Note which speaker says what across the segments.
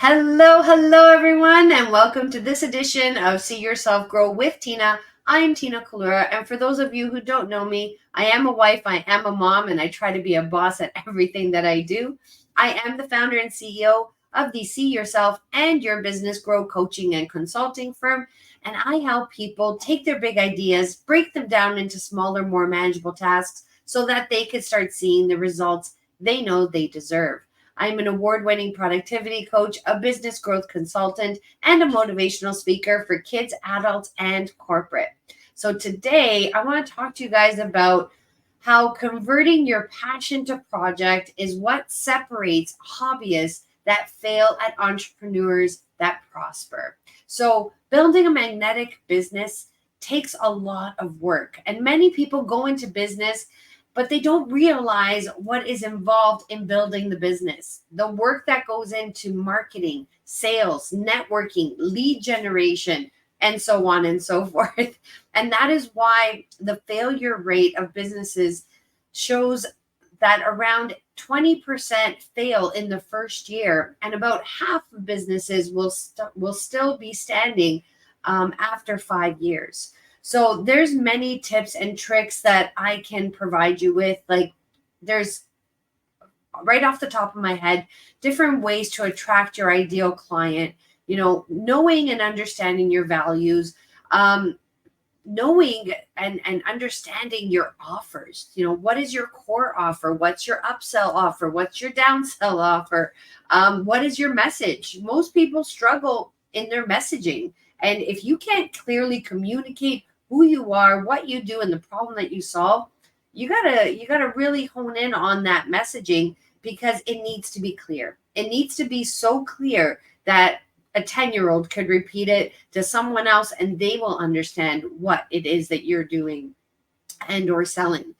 Speaker 1: Hello, everyone, and welcome to this edition of See Yourself Grow with Tina. I'm Tina Kalura, and for those of you who don't know me, I am a wife, I am a mom, and I try to be a boss at everything that I do. I am the founder and CEO of the See Yourself and Your Business Grow coaching and consulting firm, and I help people take their big ideas, break them down into smaller, more manageable tasks so that they can start seeing the results they know they deserve. I'm an award-winning productivity coach, a business growth consultant, and a motivational speaker for kids, adults, and corporate. So today, I want to talk to you guys about how converting your passion to project is what separates hobbyists that fail at entrepreneurs that prosper. So building a magnetic business takes a lot of work, and many people go into business but they don't realize what is involved in building the business. The work that goes into marketing, sales, networking, lead generation, and so on and so forth. And that is why the failure rate of businesses shows that around 20% fail in the first year, and about half of businesses will still be standing after 5 years. So there's many tips and tricks that I can provide you with. Like there's right off the top of my head, different ways to attract your ideal client, knowing and understanding your values, knowing and understanding your offers. What is your core offer? What's your upsell offer? What's your downsell offer? What is your message? Most people struggle in their messaging. And if you can't clearly communicate who you are, what you do, and the problem that you solve, you gotta really hone in on that messaging because it needs to be clear. It needs to be so clear that a 10-year-old could repeat it to someone else and they will understand what it is that you're doing and or selling.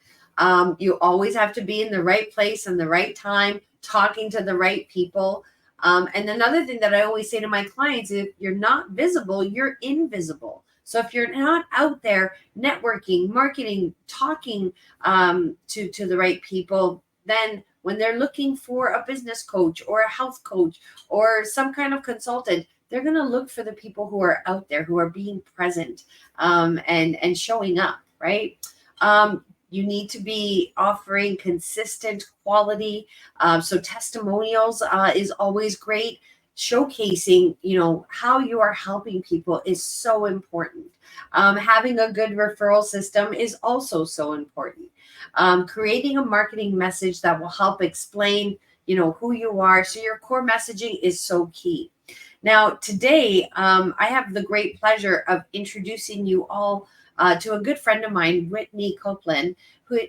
Speaker 1: You always have to be in the right place and the right time, talking to the right people. And another thing that I always say to my clients, if you're not visible, you're invisible. So if you're not out there networking, marketing, talking to the right people, then when they're looking for a business coach or a health coach or some kind of consultant, they're going to look for the people who are out there, who are being present and showing up, right? You need to be offering consistent quality. So testimonials is always great. Showcasing, how you are helping people is so important. Having a good referral system is also so important. Creating a marketing message that will help explain, who you are. So your core messaging is so key. Now, today, I have the great pleasure of introducing you all to a good friend of mine, Whitney Coupland,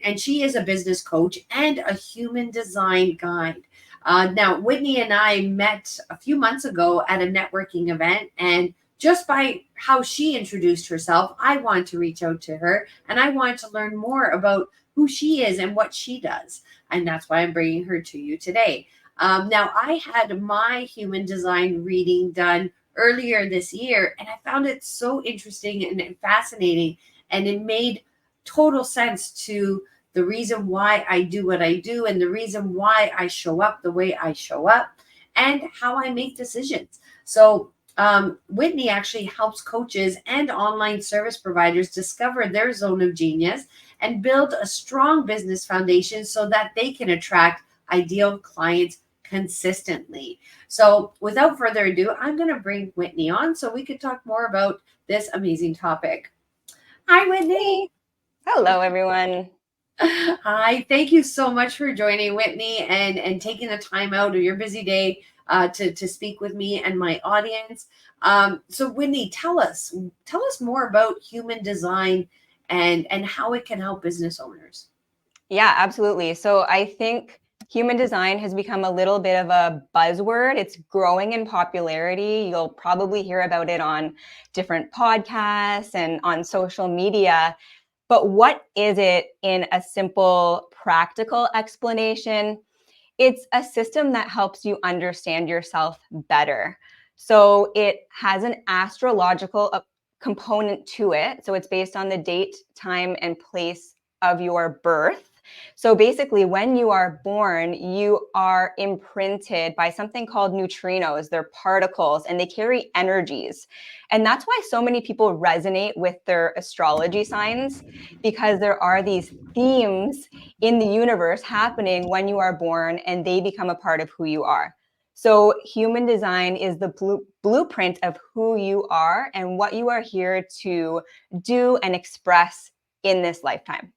Speaker 1: and she is a business coach and a human design guide. Now, Whitney and I met a few months ago at a networking event, and just by how she introduced herself, I wanted to reach out to her and I wanted to learn more about who she is and what she does. And that's why I'm bringing her to you today. Now, I had my human design reading done earlier this year, and I found it so interesting and fascinating, and it made total sense to the reason why I do what I do and the reason why I show up the way I show up and how I make decisions. So Whitney actually helps coaches and online service providers discover their zone of genius and build a strong business foundation so that they can attract ideal clients consistently. So without further ado, I'm going to bring Whitney on so we could talk more about this amazing topic. Hi, Whitney.
Speaker 2: Hello, everyone.
Speaker 1: Hi, thank you so much for joining, Whitney, and taking the time out of your busy day to speak with me and my audience. So, Whitney, tell us more about human design and how it can help business owners.
Speaker 2: Yeah, absolutely. So I think human design has become a little bit of a buzzword. It's growing in popularity. You'll probably hear about it on different podcasts and on social media. But what is it in a simple, practical explanation? It's a system that helps you understand yourself better. So it has an astrological component to it. So it's based on the date, time, and place of your birth. So basically, when you are born, you are imprinted by something called neutrinos. They're particles and they carry energies. And that's why so many people resonate with their astrology signs, because there are these themes in the universe happening when you are born and they become a part of who you are. So human design is the blueprint of who you are and what you are here to do and express in this lifetime.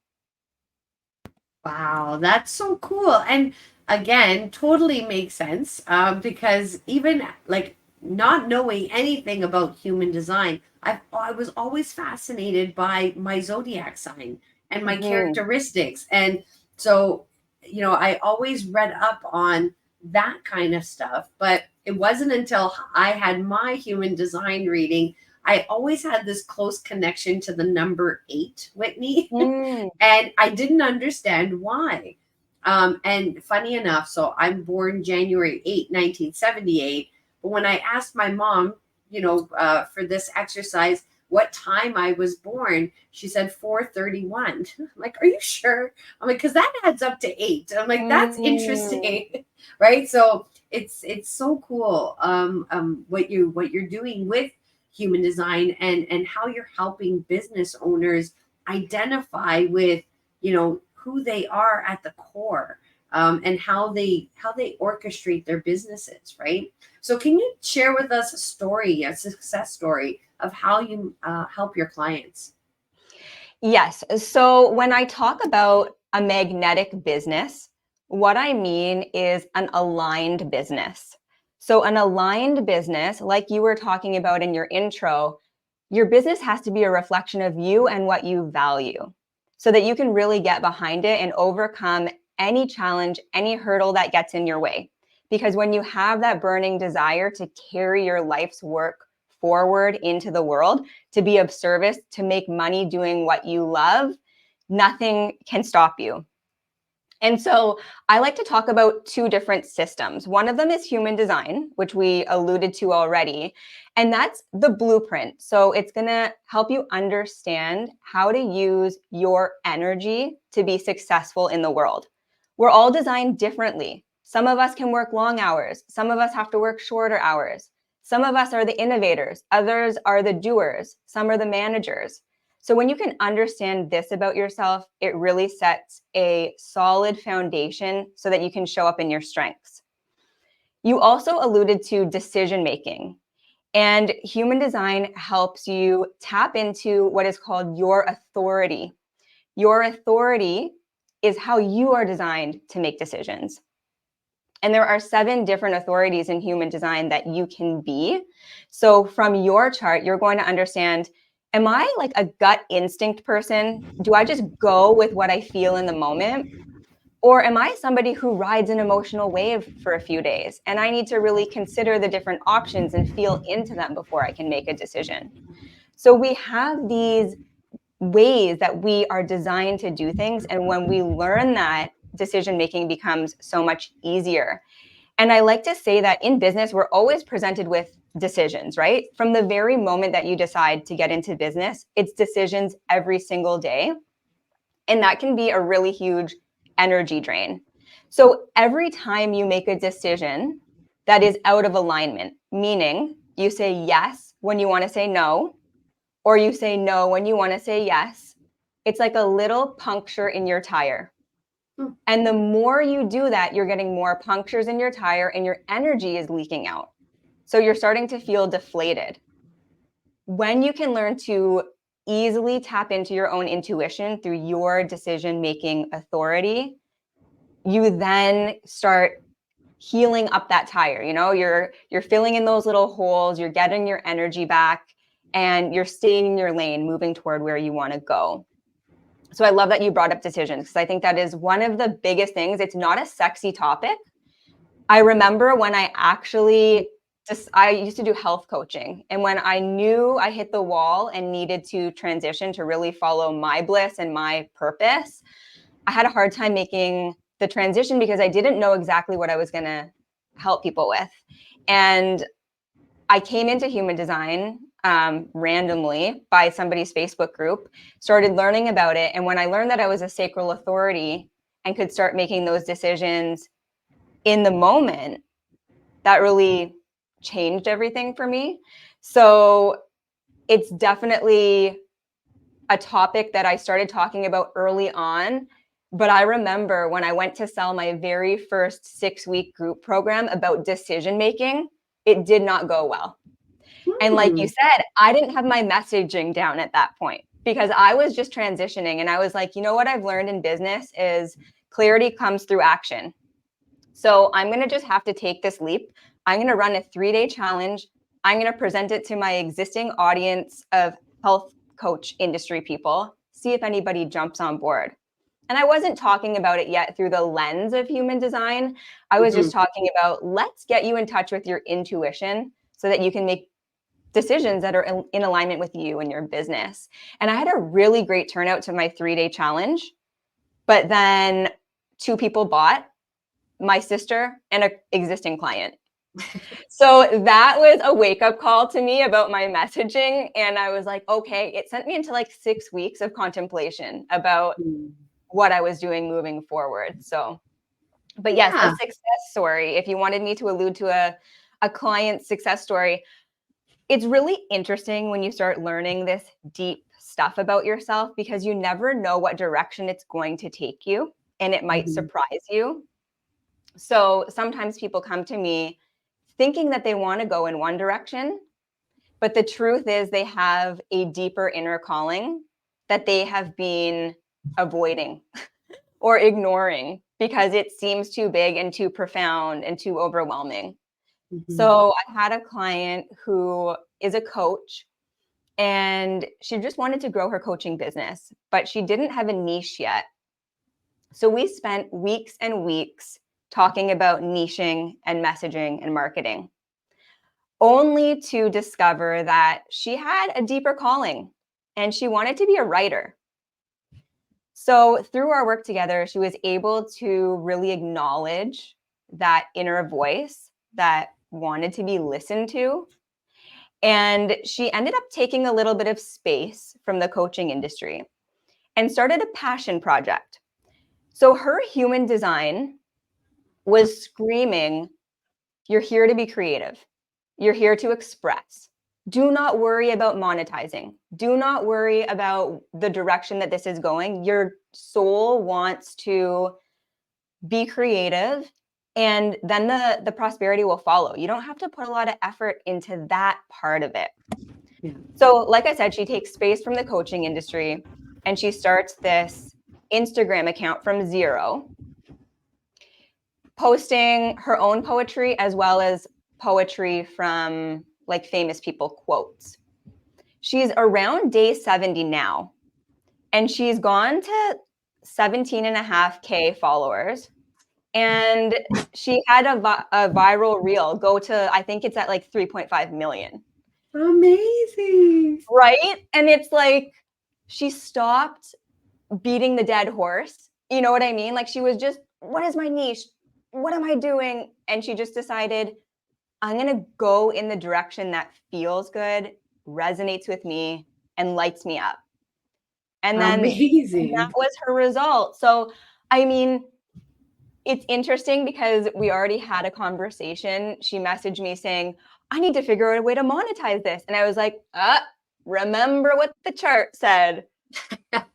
Speaker 1: Wow, that's so cool. And again, totally makes sense, because even like not knowing anything about human design, I was always fascinated by my zodiac sign and my
Speaker 2: Mhm.
Speaker 1: characteristics. And so, I always read up on that kind of stuff, but it wasn't until I had my human design reading, I always had this close connection to the number 8, Whitney.
Speaker 2: Mm.
Speaker 1: And I didn't understand why. And funny enough, so I'm born January 8, 1978. But when I asked my mom, for this exercise, what time I was born, she said 4:31. I'm like, are you sure? I'm like, because that adds up to 8. I'm like, that's
Speaker 2: Mm.
Speaker 1: interesting, right? So it's so cool, what you're doing with human design, and how you're helping business owners identify with who they are at the core, and how they orchestrate their businesses, right? So can you share with us a success story of how you help your clients?
Speaker 2: Yes. So when I talk about a magnetic business, what I mean is an aligned business. So, an aligned business, like you were talking about in your intro, your business has to be a reflection of you and what you value so that you can really get behind it and overcome any challenge, any hurdle that gets in your way. Because when you have that burning desire to carry your life's work forward into the world, to be of service, to make money doing what you love, nothing can stop you. And so I like to talk about two different systems. One of them is human design, which we alluded to already, and that's the blueprint. So it's going to help you understand how to use your energy to be successful in the world. We're all designed differently. Some of us can work long hours, some of us have to work shorter hours. Some of us are the innovators, others are the doers, some are the managers. So when you can understand this about yourself, it really sets a solid foundation so that you can show up in your strengths. You also alluded to decision making, and human design helps you tap into what is called your authority. Your authority is how you are designed to make decisions. And there are 7 different authorities in human design that you can be. So from your chart, you're going to understand, am I like a gut instinct person? Do I just go with what I feel in the moment? Or am I somebody who rides an emotional wave for a few days and I need to really consider the different options and feel into them before I can make a decision? So we have these ways that we are designed to do things. And when we learn that, decision making becomes so much easier. And I like to say that in business, we're always presented with decisions, right? From the very moment that you decide to get into business, it's decisions every single day. And that can be a really huge energy drain. So every time you make a decision that is out of alignment, meaning you say yes when you want to say no, or you say no when you want to say yes, it's like a little puncture in your tire.
Speaker 1: Hmm.
Speaker 2: And the more you do that, you're getting more punctures in your tire and your energy is leaking out. So you're starting to feel deflated. When you can learn to easily tap into your own intuition through your decision making authority, you then start healing up that tire. You're filling in those little holes, you're getting your energy back, and you're staying in your lane, moving toward where you want to go. So I love that you brought up decisions, because I think that is one of the biggest things. It's not a sexy topic. I remember when I used to do health coaching. And when I knew I hit the wall and needed to transition to really follow my bliss and my purpose, I had a hard time making the transition because I didn't know exactly what I was going to help people with. And I came into human design randomly by somebody's Facebook group, started learning about it. And when I learned that I was a sacral authority, and could start making those decisions in the moment, that really changed everything for me. So it's definitely a topic that I started talking about early on. But I remember when I went to sell my very first 6-week group program about decision making, it did not go well. And like you said, I didn't have my messaging down at that point because I was just transitioning. And I was like, you know what I've learned in business is clarity comes through action. So I'm going to just have to take this leap. I'm going to run a 3-day challenge. I'm going to present it to my existing audience of health coach industry people, see if anybody jumps on board. And I wasn't talking about it yet through the lens of human design. I was just talking about, let's get you in touch with your intuition so that you can make decisions that are in alignment with you and your business. And I had a really great turnout to my 3-day challenge, but then 2 people bought, my sister and an existing client. So that was a wake-up call to me about my messaging. And I was like, okay, it sent me into like 6 weeks of contemplation about what I was doing moving forward. So, but yes, a success story, if you wanted me to allude to a client's success story, it's really interesting when you start learning this deep stuff about yourself because you never know what direction it's going to take you, and it might surprise you. So sometimes people come to me thinking that they want to go in one direction, but the truth is they have a deeper inner calling that they have been avoiding or ignoring because it seems too big and too profound and too overwhelming. So I had a client who is a coach and she just wanted to grow her coaching business, but she didn't have a niche yet. So we spent weeks and weeks talking about niching and messaging and marketing, only to discover that she had a deeper calling and she wanted to be a writer. So through our work together, she was able to really acknowledge that inner voice that wanted to be listened to. And she ended up taking a little bit of space from the coaching industry and started a passion project. So her human design was screaming, you're here to be creative. You're here to express. Do not worry about monetizing. Do not worry about the direction that this is going. Your soul wants to be creative, and then the prosperity will follow. You don't have to put a lot of effort into that part of it. Yeah. So like I said, she takes space from the coaching industry and she starts this Instagram account from zero, posting her own poetry as well as poetry from like famous people quotes. She's around day 70 now, and she's gone to 17.5K followers. And she had a viral reel go to, I think it's at like 3.5 million.
Speaker 1: Amazing.
Speaker 2: Right? And it's like, she stopped beating the dead horse. You know what I mean? Like she was just, what is my niche? What am I doing? And she just decided, I'm going to go in the direction that feels good, resonates with me, and lights me up. And then that was her result. So, I mean, it's interesting because we already had a conversation. She messaged me saying, I need to figure out a way to monetize this. And I was like, remember what the chart said.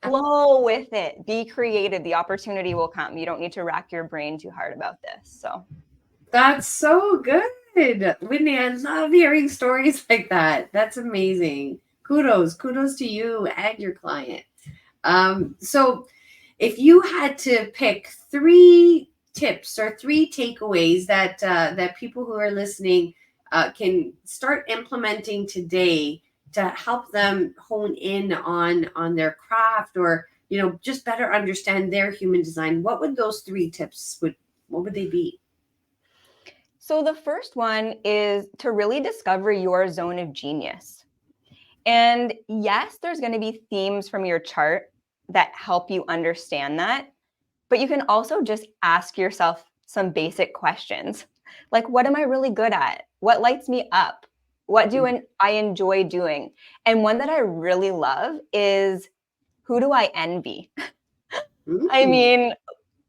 Speaker 2: Flow with it. Be creative. The opportunity will come. You don't need to rack your brain too hard about this. So
Speaker 1: that's so good. Whitney, I love hearing stories like that. That's amazing. Kudos to you and your client. So if you had to pick 3 tips or 3 takeaways that that people who are listening can start implementing today to help them hone in on their craft, or just better understand their human design, what would those 3 tips what would they be?
Speaker 2: So the first one is to really discover your zone of genius. And yes, there's going to be themes from your chart that help you understand that. But you can also just ask yourself some basic questions. Like, what am I really good at? What lights me up? What do I enjoy doing? And one that I really love is, who do I envy? I mean,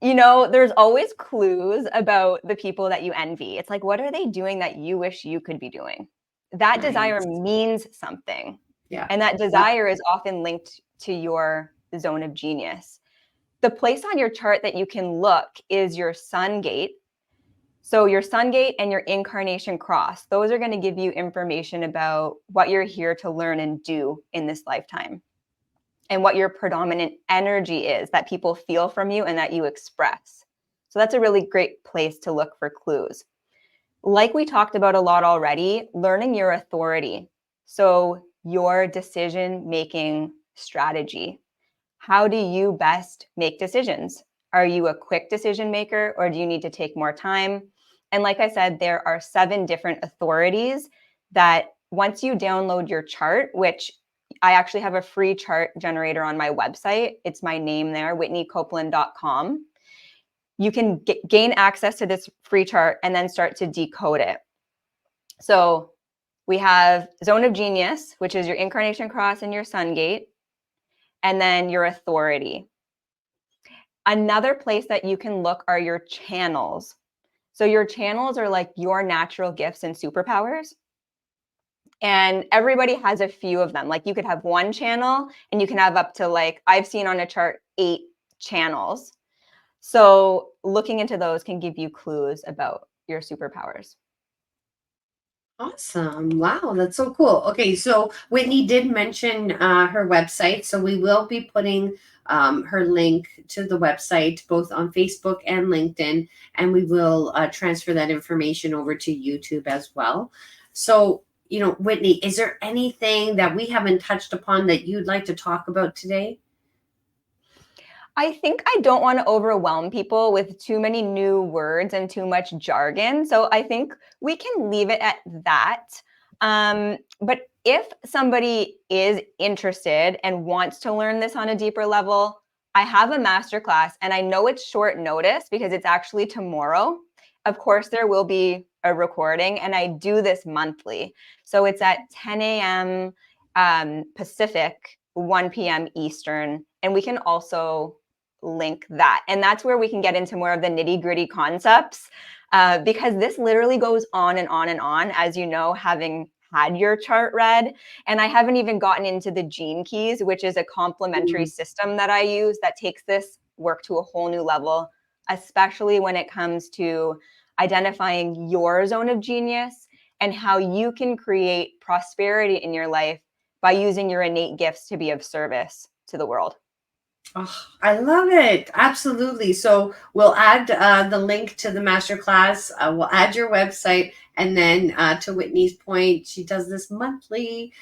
Speaker 2: There's always clues about the people that you envy. It's like, what are they doing that you wish you could be doing? That desire
Speaker 1: Nice.
Speaker 2: means something.
Speaker 1: Yeah.
Speaker 2: And that
Speaker 1: Yep.
Speaker 2: desire is often linked to your zone of genius. The place on your chart that you can look is your sun gate. So your sun gate and your incarnation cross, those are going to give you information about what you're here to learn and do in this lifetime, and what your predominant energy is that people feel from you and that you express. So that's a really great place to look for clues. Like we talked about a lot already, learning your authority. So your decision-making strategy. How do you best make decisions? Are you a quick decision maker, or do you need to take more time? And like I said, there are 7 different authorities that once you download your chart, which I actually have a free chart generator on my website. It's my name there, whitneycopeland.com. You can gain access to this free chart and then start to decode it. So we have zone of genius, which is your incarnation cross and your sun gate, and then your authority. Another place that you can look are your channels. So your channels are like your natural gifts and superpowers. And everybody has a few of them. Like you could have one channel and you can have up to, like, I've seen on a chart, 8 channels. So looking into those can give you clues about your superpowers.
Speaker 1: Awesome. Wow, that's so cool. Okay, so Whitney did mention her website. So we will be putting her link to the website both on Facebook and LinkedIn, and we will transfer that information over to YouTube as well. So, Whitney, is there anything that we haven't touched upon that you'd like to talk about today?
Speaker 2: I think I don't want to overwhelm people with too many new words and too much jargon. So I think we can leave it at that. But if somebody is interested and wants to learn this on a deeper level, I have a masterclass, and I know it's short notice because it's actually tomorrow. Of course, there will be a recording, and I do this monthly. So it's at 10 a.m. Pacific, 1 p.m. Eastern, and we can also link that. And that's where we can get into more of the nitty gritty concepts, because this literally goes on and on and on, as you know, having had your chart read. And I haven't even gotten into the gene keys, which is a complementary system that I use that takes this work to a whole new level, especially when it comes to identifying your zone of genius and how you can create prosperity in your life by using your innate gifts to be of service to the world.
Speaker 1: Oh, I love it. Absolutely. So we'll add the link to the masterclass. We'll add your website. And then to Whitney's point, she does this monthly.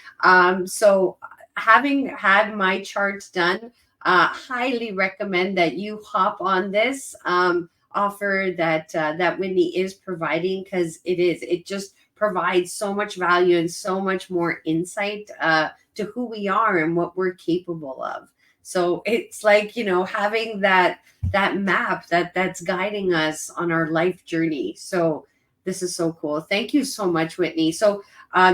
Speaker 1: So having had my charts done, highly recommend that you hop on this offer that Whitney is providing, because it just provides so much value and so much more insight to who we are and what we're capable of. So it's like, having that map that's guiding us on our life journey. So this is so cool. Thank you so much, Whitney. So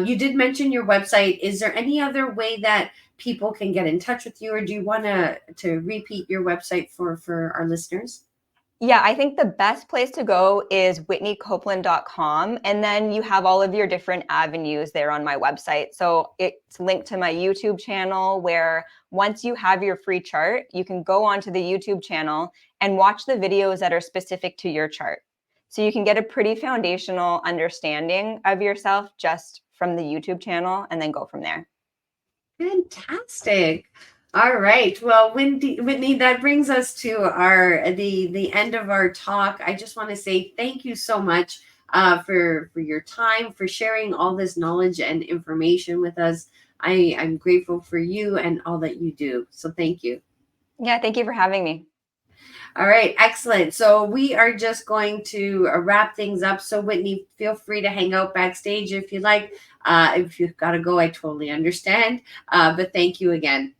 Speaker 1: you did mention your website. Is there any other way that people can get in touch with you, or do you want to repeat your website for our listeners?
Speaker 2: Yeah, I think the best place to go is whitneycopeland.com. And then you have all of your different avenues there on my website. So it's linked to my YouTube channel, where once you have your free chart, you can go onto the YouTube channel and watch the videos that are specific to your chart. So you can get a pretty foundational understanding of yourself just from the YouTube channel, and then go from there.
Speaker 1: Fantastic. All right. Well, Whitney, that brings us to the end of our talk. I just want to say thank you so much for your time, for sharing all this knowledge and information with us. I'm grateful for you and all that you do. So thank you.
Speaker 2: Yeah, thank you for having me.
Speaker 1: All right, excellent. So we are just going to wrap things up. So Whitney, feel free to hang out backstage if you like. If you've got to go, I totally understand. But thank you again.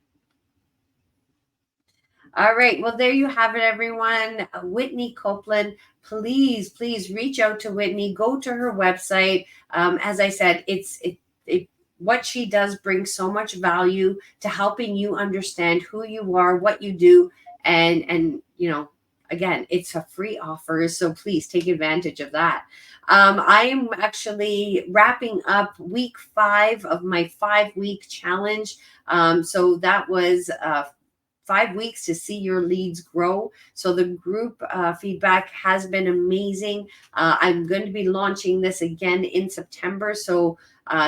Speaker 1: All right. Well, there you have it, everyone. Whitney Copeland. Please reach out to Whitney. Go to her website. As I said, what she does brings so much value to helping you understand who you are, what you do, and again, it's a free offer, so please take advantage of that. I am actually wrapping up week 5 of my 5-week challenge. So that was 5 weeks to see your leads grow. So the group feedback has been amazing. I'm going to be launching this again in September. So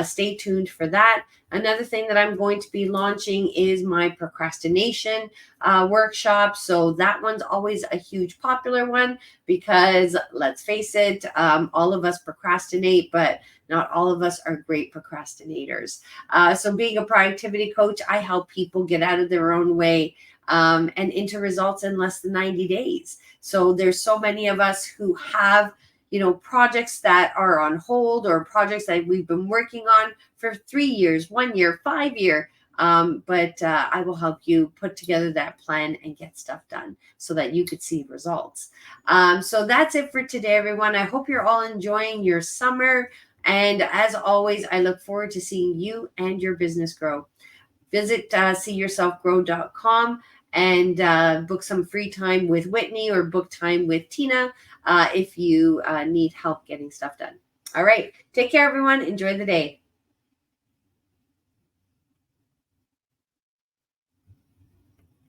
Speaker 1: stay tuned for that. Another thing that I'm going to be launching is my procrastination workshop. So that one's always a huge popular one because let's face it, all of us procrastinate, but not all of us are great procrastinators. So being a productivity coach, I help people get out of their own way and into results in less than 90 days. So there's so many of us who have projects that are on hold or projects that we've been working on for 3 years, 1 year, 5 year. But I will help you put together that plan and get stuff done so that you could see results. So that's it for today, everyone. I hope you're all enjoying your summer. And as always, I look forward to seeing you and your business grow. Visit seeyourselfgrow.com and book some free time with Whitney or book time with Tina if you need help getting stuff done. All right. Take care, everyone. Enjoy the day.